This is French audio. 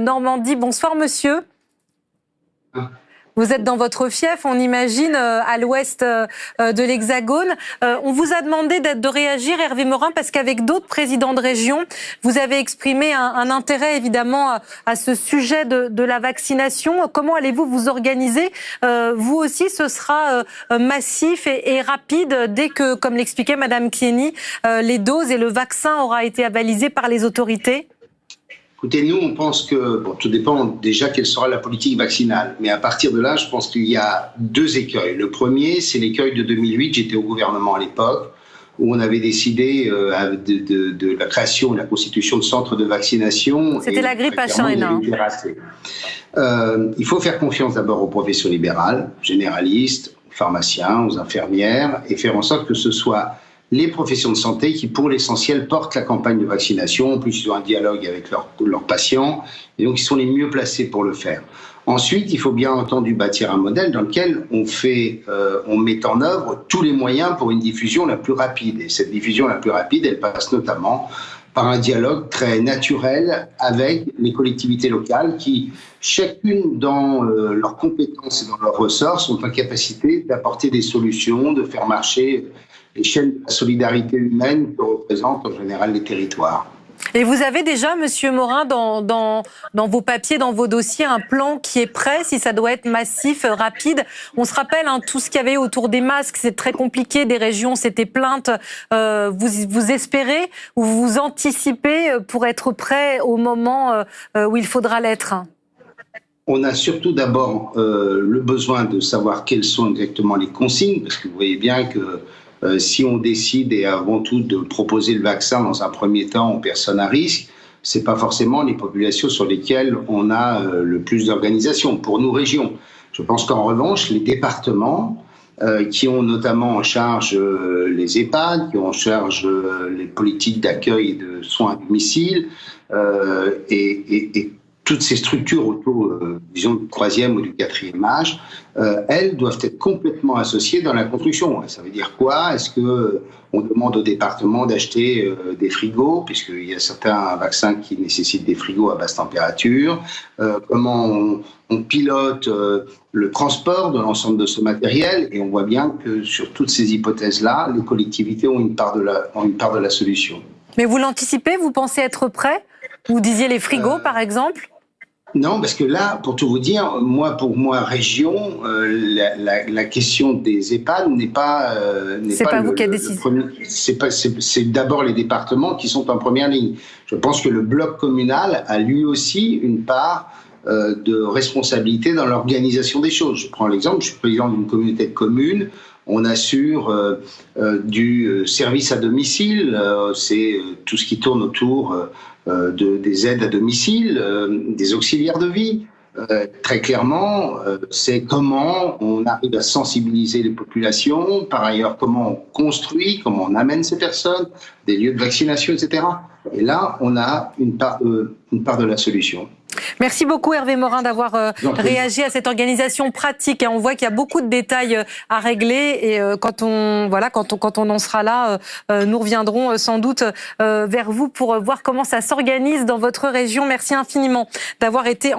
Normandie. Bonsoir monsieur. Vous êtes dans votre fief, on imagine, à l'ouest de l'Hexagone. On vous a demandé de réagir, Hervé Morin, parce qu'avec d'autres présidents de région, vous avez exprimé un intérêt évidemment à ce sujet de la vaccination. Comment allez-vous vous organiser? Vous aussi, ce sera massif et rapide dès que, comme l'expliquait Madame Kieny, les doses et le vaccin aura été avalisé par les autorités? Écoutez, nous, on pense que, bon, tout dépend déjà quelle sera la politique vaccinale. Mais à partir de là, je pense qu'il y a deux écueils. Le premier, c'est l'écueil de 2008. J'étais au gouvernement à l'époque, où on avait décidé de la création et la constitution de centres de vaccination. C'était la grippe H1N1. Il faut faire confiance d'abord aux professions libérales, généralistes, aux pharmaciens, aux infirmières, et faire en sorte que ce soit les professions de santé qui, pour l'essentiel, portent la campagne de vaccination. En plus, ils ont un dialogue avec leurs patients, et donc ils sont les mieux placés pour le faire. Ensuite, il faut bien entendu bâtir un modèle dans lequel on met en œuvre tous les moyens pour une diffusion la plus rapide. Et cette diffusion la plus rapide, elle passe notamment par un dialogue très naturel avec les collectivités locales qui, chacune dans leurs compétences et dans leurs ressorts, sont en capacité d'apporter des solutions, de faire marcher les chaînes de la solidarité humaine que représentent en général les territoires. Et vous avez déjà, Monsieur Morin, dans vos papiers, dans vos dossiers, un plan qui est prêt, si ça doit être massif, rapide. On se rappelle tout ce qu'il y avait autour des masques, c'est très compliqué, des régions s'étaient plaintes. Vous espérez ou vous anticipez pour être prêt au moment où il faudra l'être? On a surtout d'abord le besoin de savoir quelles sont exactement les consignes, parce que vous voyez bien que si on décide, et avant tout de proposer le vaccin dans un premier temps aux personnes à risque, ce n'est pas forcément les populations sur lesquelles on a le plus d'organisation, pour nos régions. Je pense qu'en revanche, les départements qui ont notamment en charge les EHPAD, qui ont en charge les politiques d'accueil et de soins à domicile, et toutes ces structures autour, disons, du 3e ou du 4e âge, elles doivent être complètement associées dans la construction. Ça veut dire quoi? Est-ce qu'on demande au département d'acheter des frigos, puisqu'il y a certains vaccins qui nécessitent des frigos à basse température? Comment on pilote le transport de l'ensemble de ce matériel? Et on voit bien que sur toutes ces hypothèses-là, les collectivités ont une part de la solution. Mais vous l'anticipez? Vous pensez être prêt? Vous disiez les frigos, par exemple? Non, parce que là, pour tout vous dire, pour moi, région, la question des EHPAD n'est pas. C'est pas vous qui avez décidé. C'est d'abord les départements qui sont en première ligne. Je pense que le bloc communal a lui aussi une part de responsabilité dans l'organisation des choses. Je prends l'exemple, je suis président d'une communauté de communes. On assure du service à domicile, c'est tout ce qui tourne autour des aides à domicile, des auxiliaires de vie. Très clairement, c'est comment on arrive à sensibiliser les populations, par ailleurs comment on construit, comment on amène ces personnes, des lieux de vaccination, etc. Et là, on a une part de la solution. Merci beaucoup Hervé Morin d'avoir réagi à cette organisation pratique. On voit qu'il y a beaucoup de détails à régler et quand on en sera là, nous reviendrons sans doute vers vous pour voir comment ça s'organise dans votre région. Merci infiniment d'avoir été